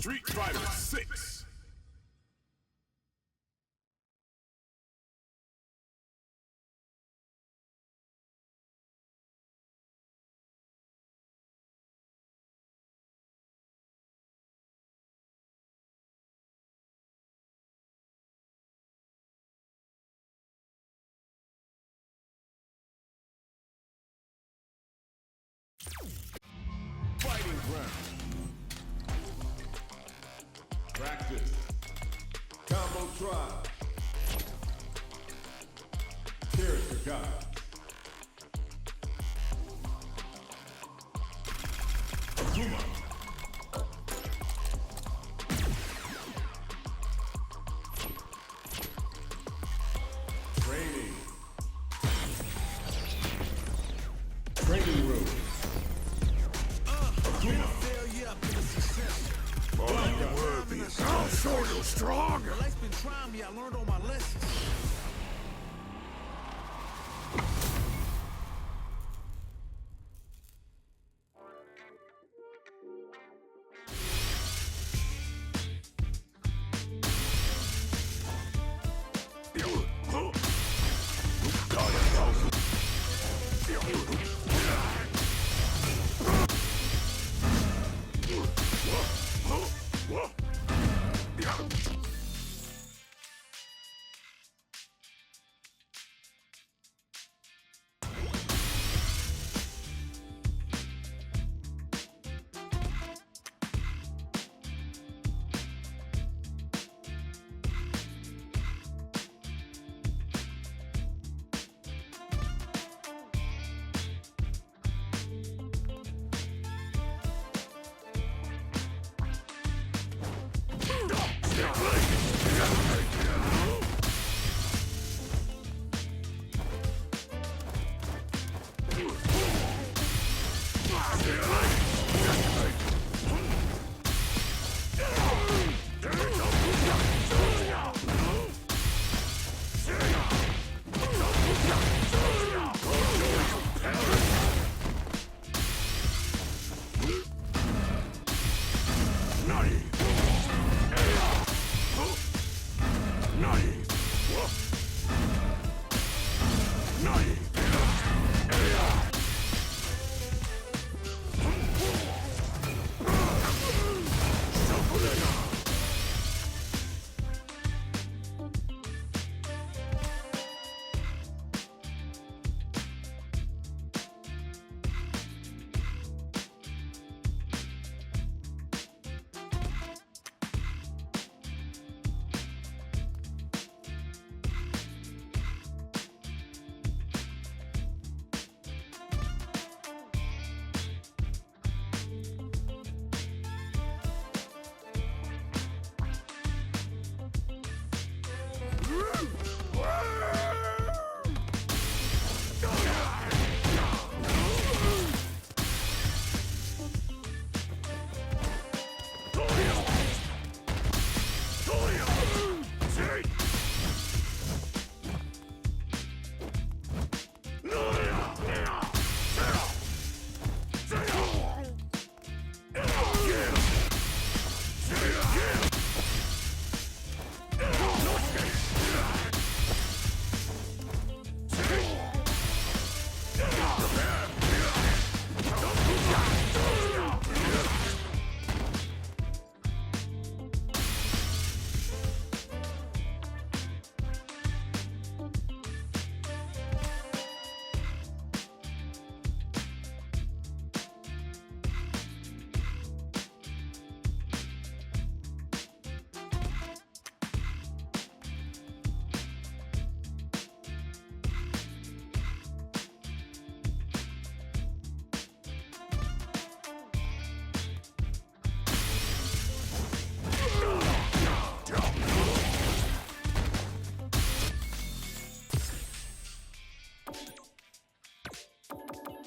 Street Fighter 6. Fighting ground. Practice. Combo trial. Character guide. Akuma. Training. Training room. I'll show you strong! Life's been trying me, I learned all my lessons.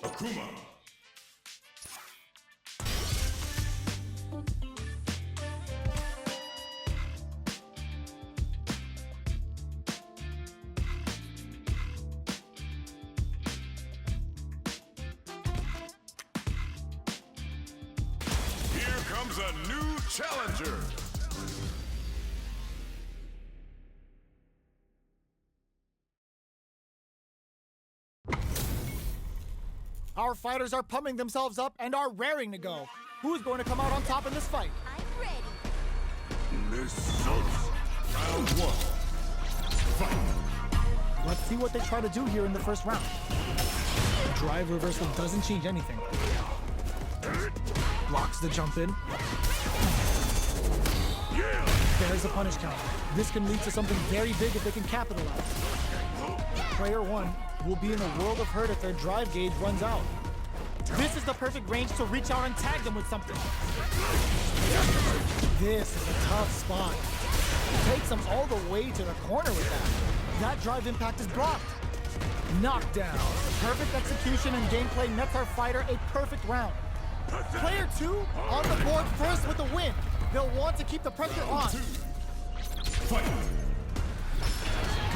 Akuma. Here comes a new challenger. Our fighters are pumping themselves up and are raring to go. Who's going to come out on top in this fight? I'm ready. Missiles. Round one. Fight. Let's see what they try to do here in the first round. Drive reversal doesn't change anything. Blocks the jump in. There's a punish counter. This can lead to something very big if they can capitalize. Player one will be in a world of hurt if their drive gauge runs out. This is the perfect range to reach out and tag them with something. This is a tough spot. Takes them all the way to the corner with that. That drive impact is blocked. Knockdown. Perfect execution and gameplay nets our fighter a perfect round. Player two on the board first with the win. They'll want to keep the pressure on. Fight.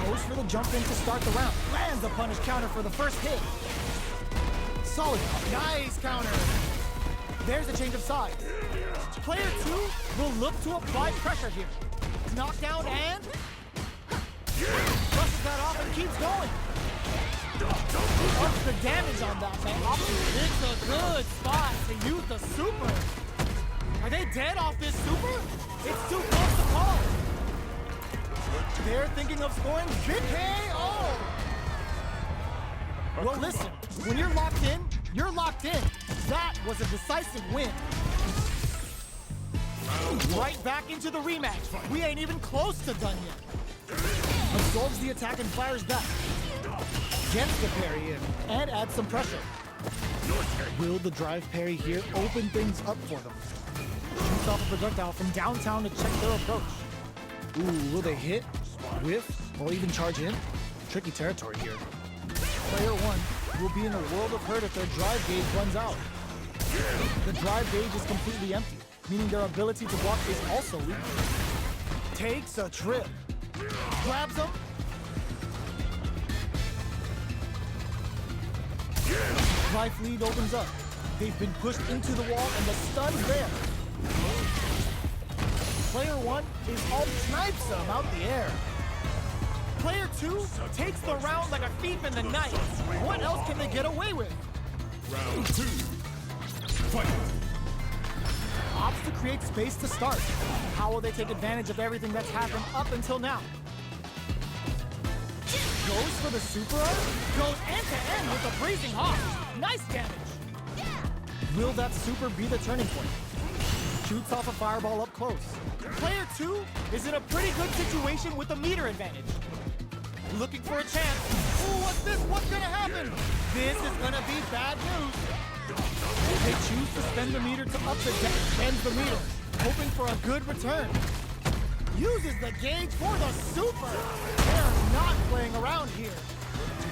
Goes for the jump in to start the round. Lands a punish counter for the first hit. Solid. Nice counter. There's a change of sides. Player two will look to apply pressure here. Knockdown and brushes that off and keeps going. Ups the damage on that man. It's a good spot to use the super. Are they dead off this super? It's too close to call. They're thinking of scoring big KO. Well, listen, when you're locked in, you're locked in. That was a decisive win. Right back into the rematch. We ain't even close to done yet. Absorbs the attack and fires back. Gets the parry in and adds some pressure. Will the drive parry here open things up for them? Shoots off a projectile from downtown to check their approach. Ooh, will they hit, whiff, or even charge in? Tricky territory here. Player one will be in a world of hurt if their drive gauge runs out. The drive gauge is completely empty, meaning their ability to block is also weak. Takes a trip. Grabs him. Life lead opens up. They've been pushed into the wall and the stun's there. Player one is all snipes them out the air. Player two takes the round like a thief in the night. What else can they get away with? Round two. Fight. Opts to create space to start. How will they take advantage of everything that's happened up until now? Goes for the super art. Goes end to end with a freezing hawk. Nice damage. Will that super be the turning point? Shoots off a fireball up close. Player two is in a pretty good situation with a meter advantage. Looking for a chance. Ooh, what's this? What's gonna happen? This is gonna be bad news. They choose to spend the meter to up the deck, bends the meter, hoping for a good return. Uses the gauge for the super. They're not playing around here.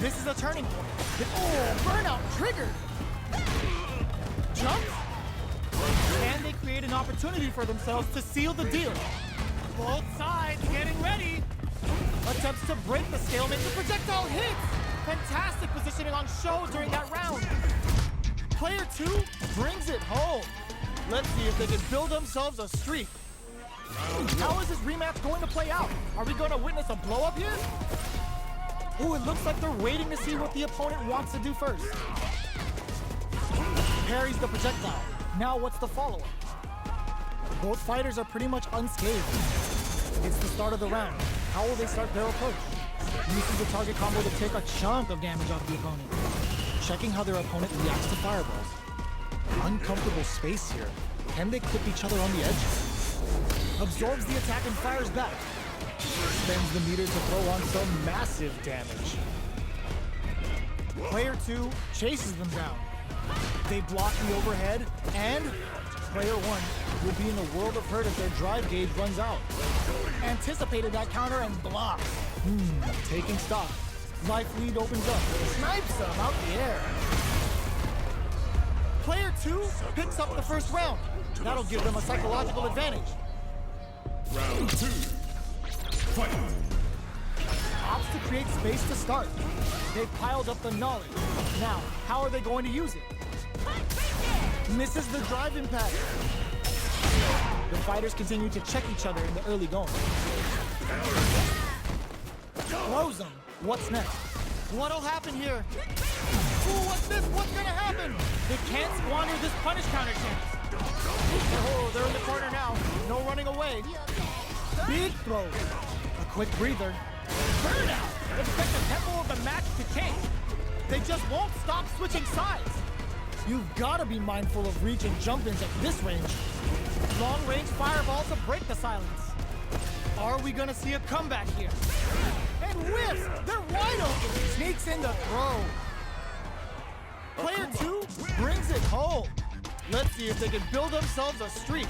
This is a turning point. Oh, burnout triggered. Jumps. And they create an opportunity for themselves to seal the deal. Both sides getting ready. Attempts to break the stalemate. The projectile hits. Fantastic positioning on show during that round. Player two brings it home. Let's see if they can build themselves a streak. How is this rematch going to play out? Are we going to witness a blow-up here? Ooh, it looks like they're waiting to see what the opponent wants to do first. Parries the projectile. Now what's the follow-up? Both fighters are pretty much unscathed. It's the start of the round. How will they start their approach? Uses the target combo to take a chunk of damage off the opponent. Checking how their opponent reacts to fireballs. Uncomfortable space here. Can they clip each other on the edge? Absorbs the attack and fires back. Spends the meter to throw on some massive damage. Player two chases them down. They block the overhead, and player one will be in a world of hurt if their drive gauge runs out. Anticipated that counter and blocks. Taking stock. Life lead opens up. Snipes them out the air. Player two picks up the first round. That'll give them a psychological advantage. Round two. Fight. Opts to create space to start. They've piled up the knowledge. Now, how are they going to use it? Misses the drive impact. The fighters continue to check each other in the early going. Throws them. What's next? What'll happen here? Ooh, what's this? What's gonna happen? They can't squander this punish counter chance. Oh, they're in the corner now. No running away. Big throw. A quick breather. Burnout. Expect the tempo of the match to change. They just won't stop switching sides. You've got to be mindful of reach and jump-ins at this range. Long-range fireball to break the silence. Are we gonna see a comeback here? And whiffs! They're wide open! Sneaks in the throw. Player 2 brings it home. Let's see if they can build themselves a streak.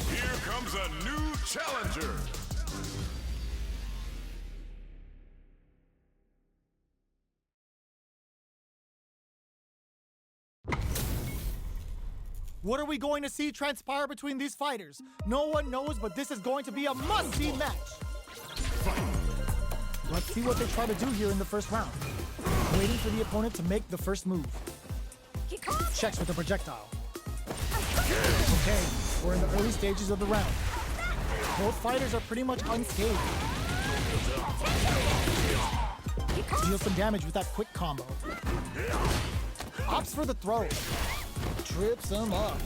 Here comes a new challenger. What are we going to see transpire between these fighters? No one knows, but this is going to be a must-see match. Let's see what they try to do here in the first round. Waiting for the opponent to make the first move. Checks with the projectile. Okay, we're in the early stages of the round. Both fighters are pretty much unscathed. Deals some damage with that quick combo. Opts for the throw. Trips him up.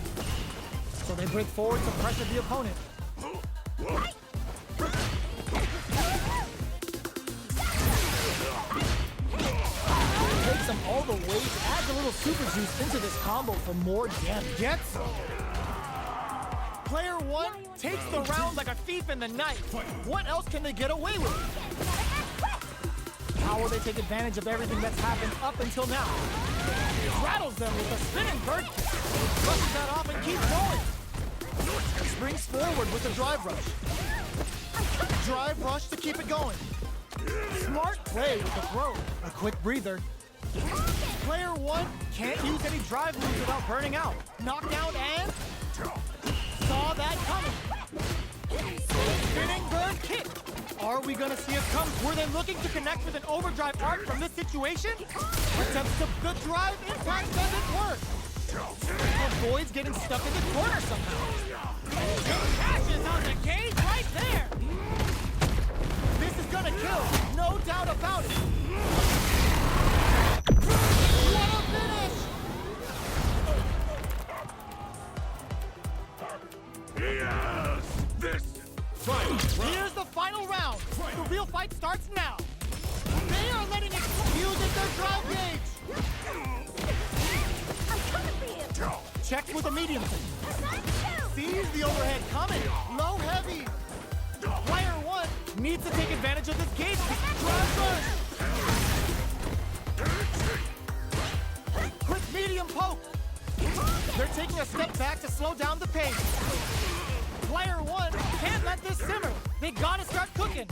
So they break forward to pressure the opponent. Takes him all the way, adds a little super juice into this combo for more damage. Gets him. Player 1 takes the round like a thief in the night. What else can they get away with? How will they take advantage of everything that's happened up until now? Rattles them with a spinning bird kick. Brushes that off and keeps going. Springs forward with a drive rush. Drive rush to keep it going. Smart play with the throw. A quick breather. Player 1 can't use any drive moves without burning out. Knockdown and... saw that coming. Spinning bird kick. Are we gonna see a come? Were they looking to connect with an overdrive arc from this situation? Attempts to the drive impact doesn't work. Avoids getting stuck in the corner somehow. Cashes on the cage right there. This is gonna kill, no doubt about it. What a finish! Yes! This! Here's the final round. The real fight starts now. They are letting it use their drive gauge. Checks with a medium. Sees the overhead coming. Low heavy. Player 1 needs to take advantage of this gauge. Drive rush. Quick medium poke. They're taking a step back to slow down the pace. Player 1 can't let this simmer. They gotta start cooking.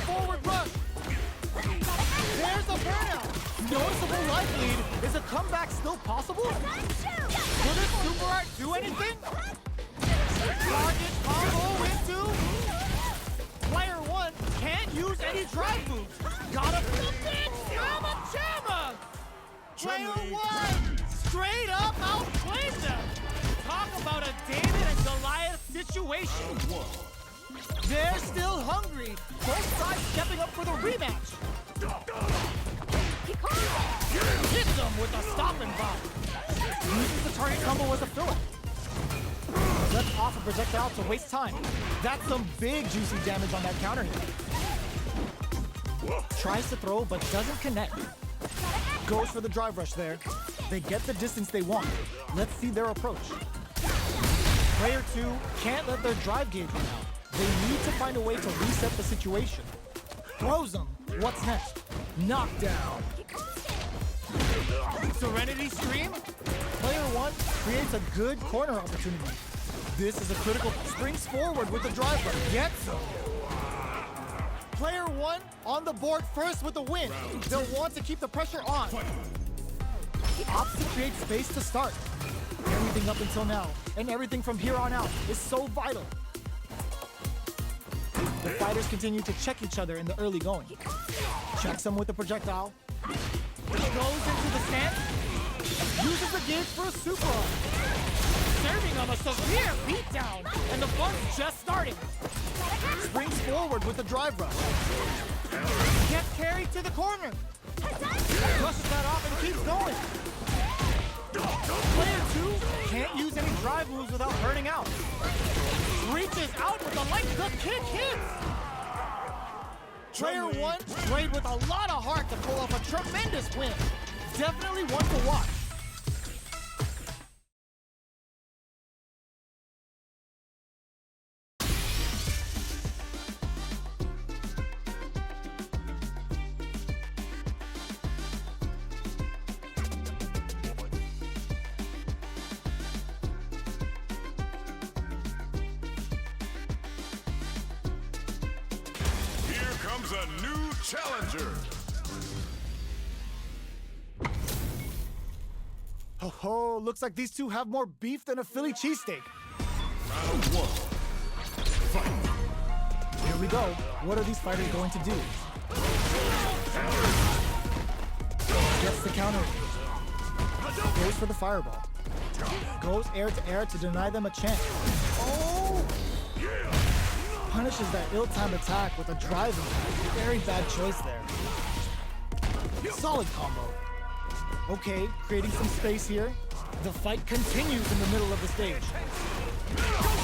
Forward rush. There's a burnout. Noticeable life lead. Is a comeback still possible? Will this super art do anything? Target combo into... Player 1 can't use any drive moves. Gotta flip it. Jamma jamma. Player 1 straight up outplayed them. Talk about a David and Goliath situation. They're still hungry. Both sides stepping up for the rematch. Hits them with a stopping bomb. Uses the target combo as a filler. Lets off a projectile to waste time. That's some big juicy damage on that counter hit. Tries to throw but doesn't connect. Goes for the drive rush there. They get the distance they want. Let's see their approach. Player 2 can't let their drive gauge run out. They need to find a way to reset the situation. Throws them. What's next? Knockdown. Serenity Stream? Player 1 creates a good corner opportunity. This is a critical. Springs forward with the drive rush. Gets him. Player one on the board first with the win. They'll want to keep the pressure on. Fight. Opts to create space to start. Everything up until now, and everything from here on out, is so vital. The fighters continue to check each other in the early going. Checks them with a projectile. Goes into the stance. Uses the gauge for a super arm. Serving on a severe beatdown, and the fun's just starting. Springs forward with the drive rush. Gets carried to the corner. Brushes that off and keeps going. Player two can't use any drive moves without burning out. Reaches out with the light, the kick hits! Player one played with a lot of heart to pull off a tremendous win. Definitely one to watch. Here comes a new challenger. Oh, looks like these two have more beef than a Philly cheesesteak. Round one. Fight. Here we go. What are these fighters going to do? Gets the counter. Goes for the fireball. Goes air to air to deny them a chance. Oh! Punishes that ill-timed attack with a drive impact. Very bad choice there. Solid combo. Okay, creating some space here. The fight continues in the middle of the stage.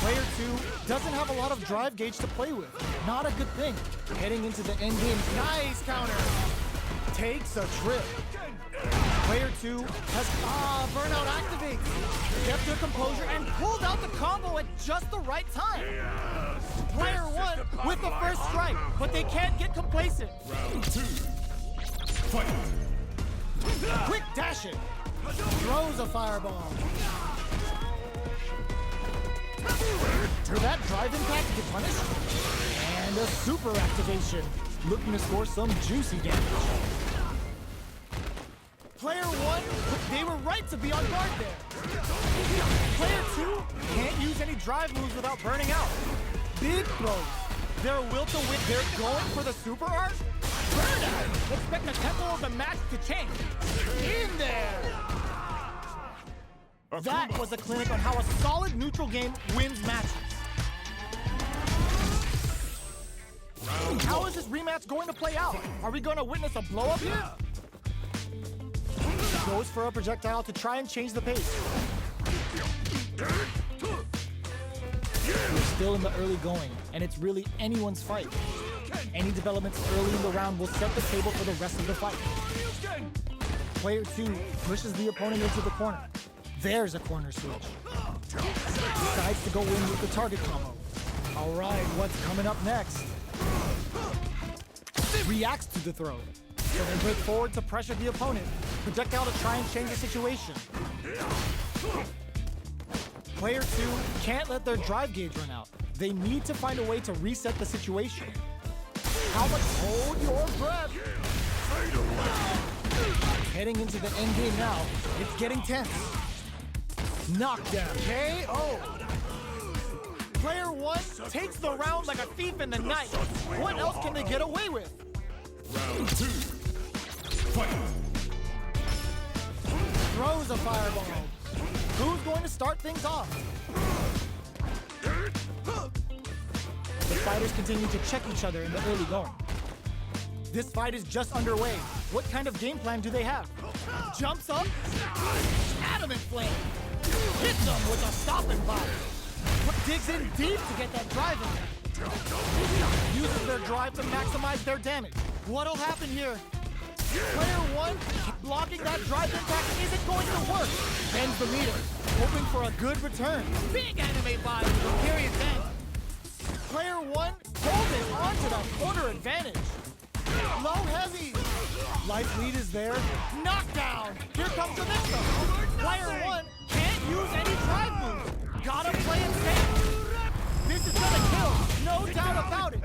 Player two doesn't have a lot of drive gauge to play with. Not a good thing. Heading into the end game. Nice counter. Takes a trip. Player two has burnout activates. Kept their composure and pulled out the combo at just the right time. Player one with the first strike, but they can't get complacent. Round two. Fight. Quick dashing. Throws a fireball. Will that drive impact get punished? And a super activation. Looking to score some juicy damage. Player one, they were right to be on guard there. Player two can't use any drive moves without burning out. Big throws. Their will to win, they're going for the super art? Burnout! Expect the tempo of the match to change. In there! That was a clinic on how a solid neutral game wins matches. How is this rematch going to play out? Are we going to witness a blow-up here? Goes for a projectile to try and change the pace. We're still in the early going, and it's really anyone's fight. Any developments early in the round will set the table for the rest of the fight. Player two pushes the opponent into the corner. There's a corner switch. Decides to go in with the target combo. All right, what's coming up next? Reacts to the throw. So they break forward to pressure the opponent. Projectile to try and change the situation. Player two can't let their drive gauge run out. They need to find a way to reset the situation. How much? Hold your breath. Heading into the end game now. It's getting tense. Knockdown. KO. Player one takes the round like a thief in the night. What else can they get away with? Round two. Fight. Throws a fireball. Who's going to start things off? The fighters continue to check each other in the early going. This fight is just underway. What kind of game plan do they have? Jumps up. Adamant flame. Hits them with a stopping body. Digs in deep to get that drive in. Uses their drive to maximize their damage. What'll happen here? Player one blocking that drive impact isn't going to work. Bends the meter, hoping for a good return. Big anime vibe from Period End. Player one holding onto the corner advantage. Low heavy. Life lead is there. Knockdown. Here comes the next one. Player one can't use any drive moves. Gotta play it safe. This is gonna kill, no doubt about it.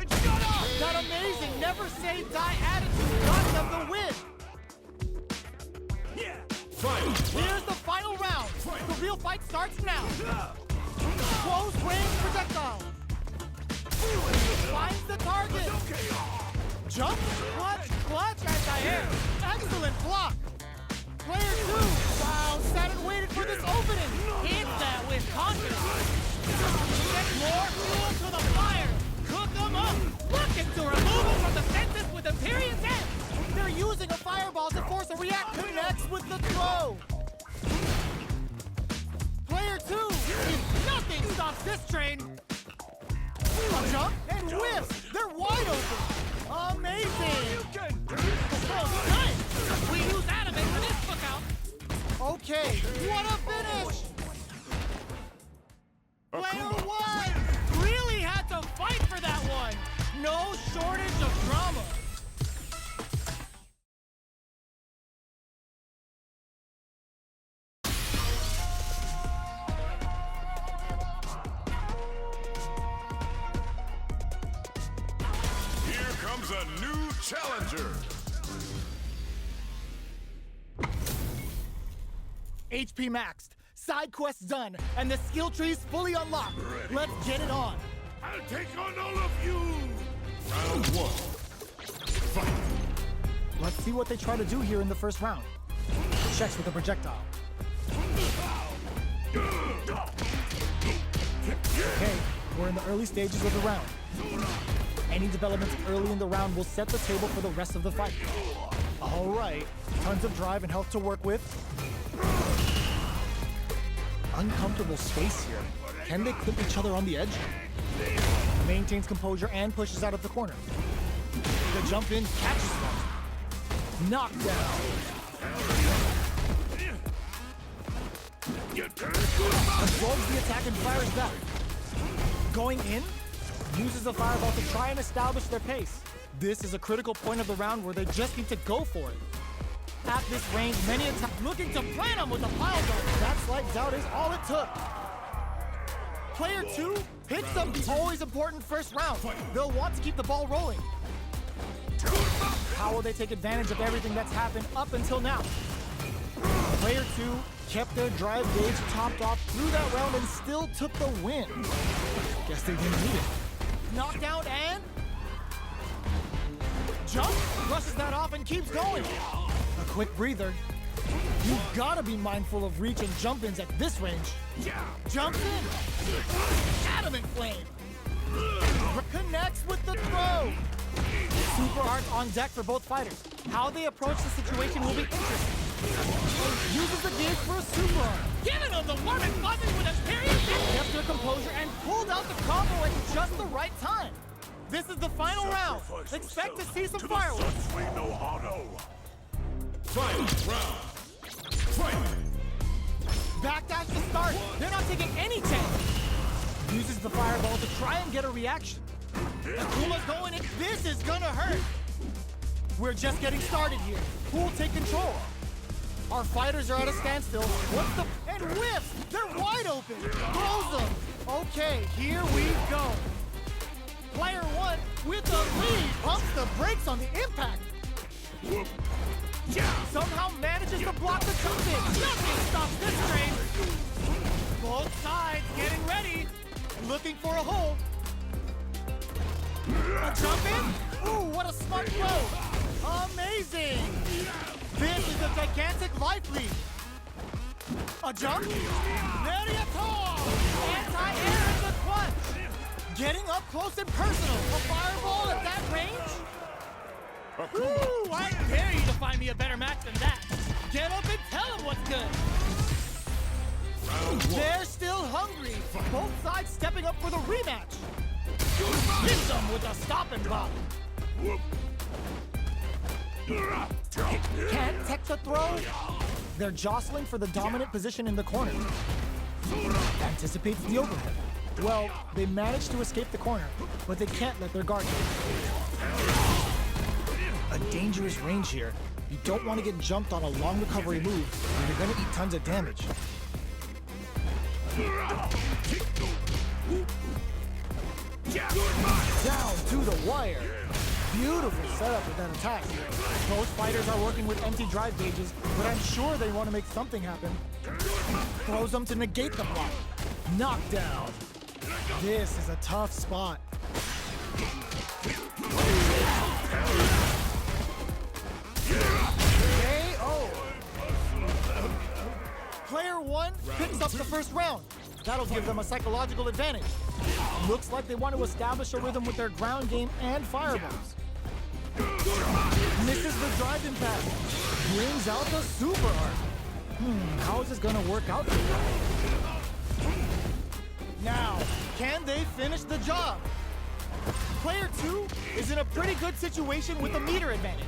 That amazing never say die attitude got them the win. Fight! Here's the final round. The real fight starts now. Close range projectile. Finds the target. Jump, clutch, anti-air. Excellent block. Player 2. Wow, sat and waited for this opening. Hit that with confidence. Get more fuel to the fire. Cook them up. Looking to remove them from the census with Imperious End. They're using a fireball to force a react. Connects with the throw. Player 2. If nothing stops this train. A jump and whiffs. They're wide open. Amazing. Oh, nice. We use adamant for this cookout. Okay, what a finish! Player 1 really had to fight for that one. No shortage of drama. Here comes a new challenger. HP maxed, side quests done, and the skill tree's fully unlocked. Let's get it on. I'll take on all of you. Round 1. Fight! Let's see what they try to do here in the first round. Checks with a projectile. Okay, we're in the early stages of the round. Any developments early in the round will set the table for the rest of the fight. All right, tons of drive and health to work with. Uncomfortable space here. Can they clip each other on the edge? Maintains composure and pushes out of the corner. The jump in catches them. Knockdown. Absorbs the attack and fires back. Going in, uses a fireball to try and establish their pace. This is a critical point of the round where they just need to go for it. At this range, many attacks looking to plant him with a pile dart. That slight doubt is all it took. Player 2 hits up the always important first round. They'll want to keep the ball rolling. How will they take advantage of everything that's happened up until now? Player 2 kept their drive gauge topped off through that round and still took the win. Guess they didn't need it. Knockdown and jump, brushes that off and keeps going. A quick breather. You've gotta be mindful of reach and jump-ins at this range. Jumps in. Adamant flame. Connects with the throw. Super art on deck for both fighters. How they approach the situation will be interesting. Uses the gauge for a super art. Giving them the warm and fuzzy with Imperious End. Kept their composure and pulled out the combo at just the right time. This is the final round. Expect to see some fireworks. We know how to. Final round! Fight! Backdash to start. They're not taking any chance. Uses the fireball to try and get a reaction. Akuma's going in. This is gonna hurt. We're just getting started here. Who will take control? Our fighters are at a standstill. What's the... And whiffs! They're wide open! Throws them! Okay, here we go. Player 1 with the lead pumps the brakes on the impact. Somehow manages to block the jump in. Nothing stops this train. Both sides getting ready. Looking for a hole. A jump in? Ooh, what a smart throw. Amazing. This is a gigantic life lead. A jump? Very tall. Anti-air in the clutch. Getting up close and personal. A fireball at that range? Ooh, I dare you to find me a better match than that. Get up and tell them what's good. Round 1. They're still hungry. Both sides stepping up for the rematch. Hit them with a stop and block. Can't tech the throw. They're jostling for the dominant position in the corner. Anticipates the overhead. Well, they managed to escape the corner, but they can't let their guard down. A dangerous range here. You don't want to get jumped on a long recovery move, or you're gonna eat tons of damage. Down to the wire. Beautiful setup with that attack. Both fighters are working with empty drive gauges, but I'm sure they want to make something happen. Throws them to negate the block. Knockdown. This is a tough spot. KO. Player 1 picks up the first round. That'll give them a psychological advantage. Looks like they want to establish a rhythm with their ground game and fireballs. Misses the drive impact. Brings out the super art. How is this gonna work out for them? Now, can they finish the job? Player 2 is in a pretty good situation with a meter advantage.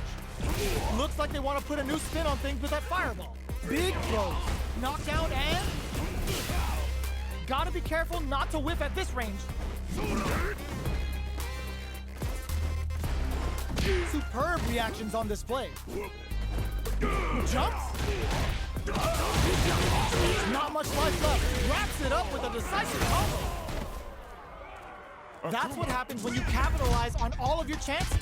Looks like they want to put a new spin on things with that fireball. Big throws. Knockdown and... Gotta be careful not to whiff at this range. Superb reactions on display. Jumps. Not much life left. Wraps it up with a decisive combo. That's what happens when you capitalize on all of your chances.